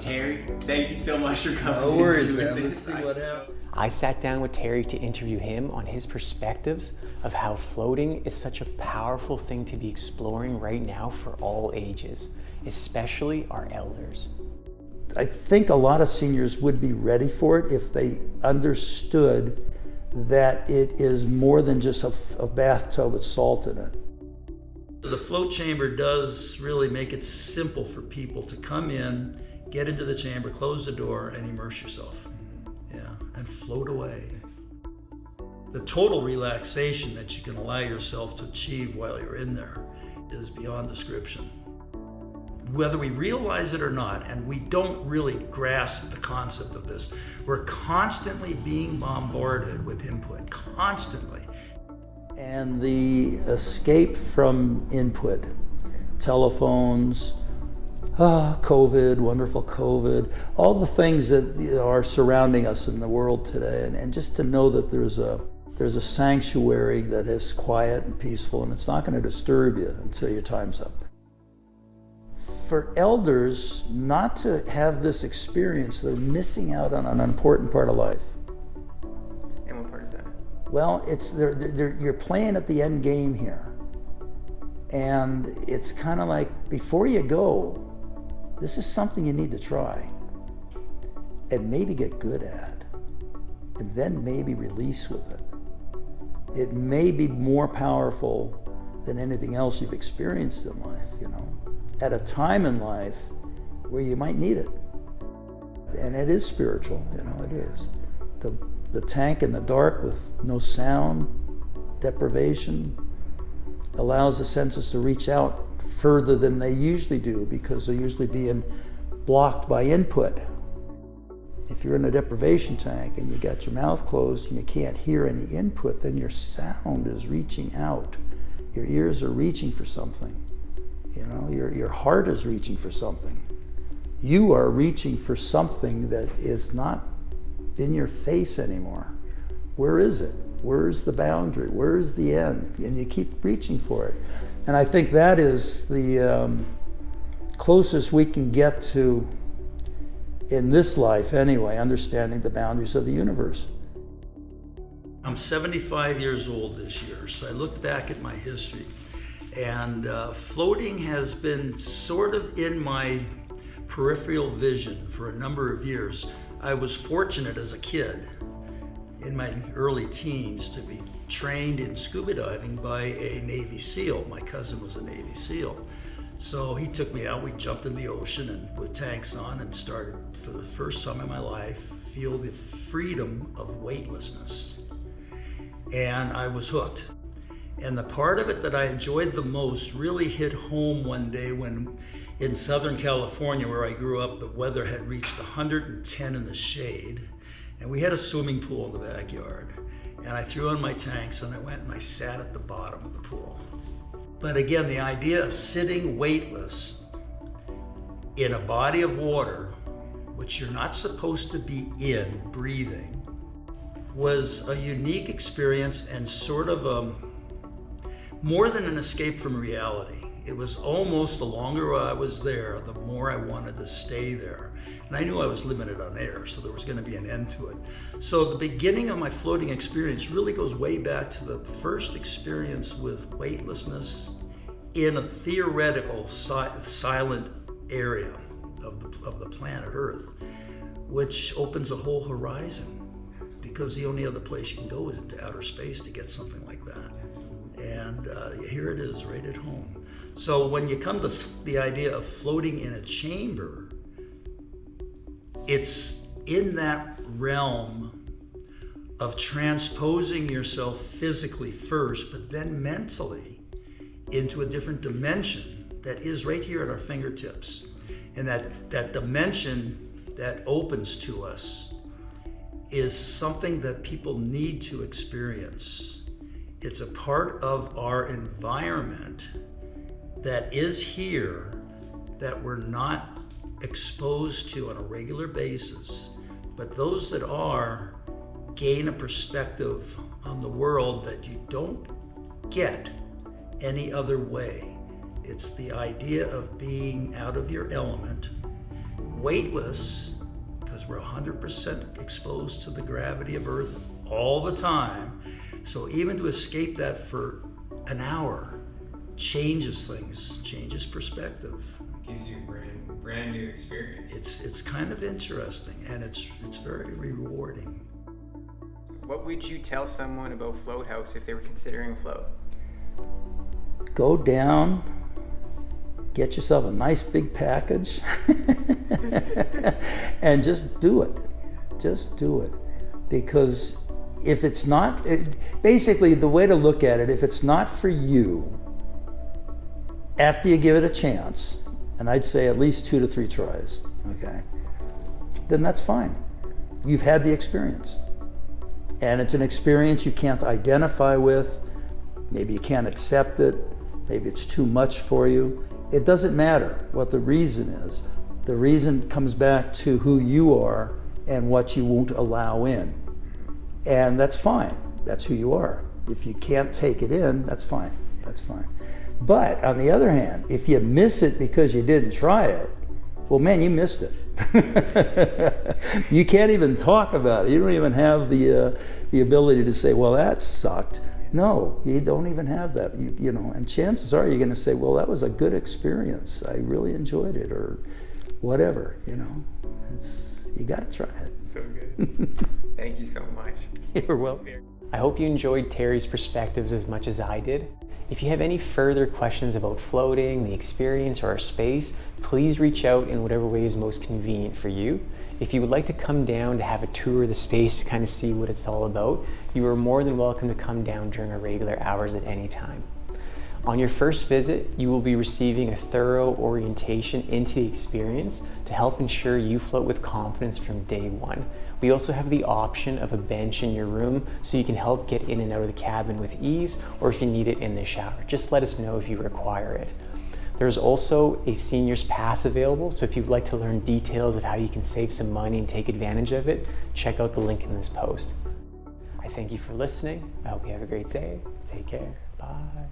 Terry, thank you so much for coming. No worries, man. Let's see what happens. I sat down with Terry to interview him on his perspectives of how floating is such a powerful thing to be exploring right now for all ages, especially our elders. I think a lot of seniors would be ready for it if they understood that it is more than just a bathtub with salt in it. The float chamber does really make it simple for people to come in, get into the chamber, close the door, and immerse yourself. Yeah, and float away. The total relaxation that you can allow yourself to achieve while you're in there is beyond description. Whether we realize it or not, and we don't really grasp the concept of this, we're constantly being bombarded with input, constantly. And the escape from input, telephones, COVID, wonderful COVID, all the things that are surrounding us in the world today, and just to know that there's a sanctuary that is quiet and peaceful, and it's not going to disturb you until your time's up. For elders not to have this experience, they're missing out on an important part of life. And what part is that? Well, you're playing at the end game here. And it's kind of like, before you go, this is something you need to try and maybe get good at, and then maybe release with it. It may be more powerful than anything else you've experienced in life, at a time in life where you might need it. And it is spiritual, it is. The tank in the dark with no sound, deprivation, allows the senses to reach out further than they usually do because they're usually being blocked by input. If you're in a deprivation tank and you got your mouth closed and you can't hear any input, then your sound is reaching out. Your ears are reaching for something. Your heart is reaching for something. You are reaching for something that is not in your face anymore. Where is it? Where's the boundary? Where's the end? And you keep reaching for it. And I think that is the closest we can get to, in this life anyway, understanding the boundaries of the universe. I'm 75 years old this year, so I look back at my history, and floating has been sort of in my peripheral vision for a number of years. I was fortunate as a kid in my early teens to be trained in scuba diving by a Navy SEAL. My cousin was a Navy SEAL. So he took me out, we jumped in the ocean and with tanks on, and started, for the first time in my life, feel the freedom of weightlessness. And I was hooked. And the part of it that I enjoyed the most really hit home one day when in Southern California, where I grew up, the weather had reached 110 in the shade, and we had a swimming pool in the backyard. And I threw on my tanks and I went and I sat at the bottom of the pool. But again, the idea of sitting weightless in a body of water, which you're not supposed to be in, breathing, was a unique experience and sort of more than an escape from reality. It was almost, the longer I was there, the more I wanted to stay there. And I knew I was limited on air, so there was going to be an end to it. So the beginning of my floating experience really goes way back to the first experience with weightlessness in a theoretical silent area of the planet Earth, which opens a whole horizon, because the only other place you can go is into outer space to get something like that. And here it is right at home. So when you come to the idea of floating in a chamber, it's in that realm of transposing yourself physically first, but then mentally into a different dimension that is right here at our fingertips. And that dimension that opens to us is something that people need to experience. It's a part of our environment that is here that we're not exposed to on a regular basis, but those that are gain a perspective on the world that you don't get any other way. It's the idea of being out of your element, weightless, because we're 100% exposed to the gravity of Earth all the time. So even to escape that for an hour changes things, changes perspective. Gives you a brand new experience. It's kind of interesting, and it's very rewarding. What would you tell someone about Float House if they were considering float? Go down, get yourself a nice big package, and just do it. Just do it. Because if it's not, basically the way to look at it, if it's not for you, after you give it a chance, and I'd say at least 2 to 3 tries, okay, then that's fine. You've had the experience. And it's an experience you can't identify with. Maybe you can't accept it. Maybe it's too much for you. It doesn't matter what the reason is. The reason comes back to who you are and what you won't allow in. And that's fine. That's who you are. If you can't take it in, that's fine. That's fine. But on the other hand, if you miss it because you didn't try it, well, man, you missed it. You can't even talk about it. You don't even have the ability to say, well, that sucked. No, you don't even have that. You know, and chances are you're going to say, well, that was a good experience. I really enjoyed it, or whatever. You know, you got to try it. So good. Thank you so much. You're welcome. I hope you enjoyed Terry's perspectives as much as I did. If you have any further questions about floating, the experience, or our space, please reach out in whatever way is most convenient for you. If you would like to come down to have a tour of the space to kind of see what it's all about, you are more than welcome to come down during our regular hours at any time. On your first visit, you will be receiving a thorough orientation into the experience to help ensure you float with confidence from day one. We also have the option of a bench in your room so you can help get in and out of the cabin with ease, or if you need it in the shower. Just let us know if you require it. There's also a seniors pass available, so if you'd like to learn details of how you can save some money and take advantage of it, check out the link in this post. I thank you for listening. I hope you have a great day. Take care. Bye.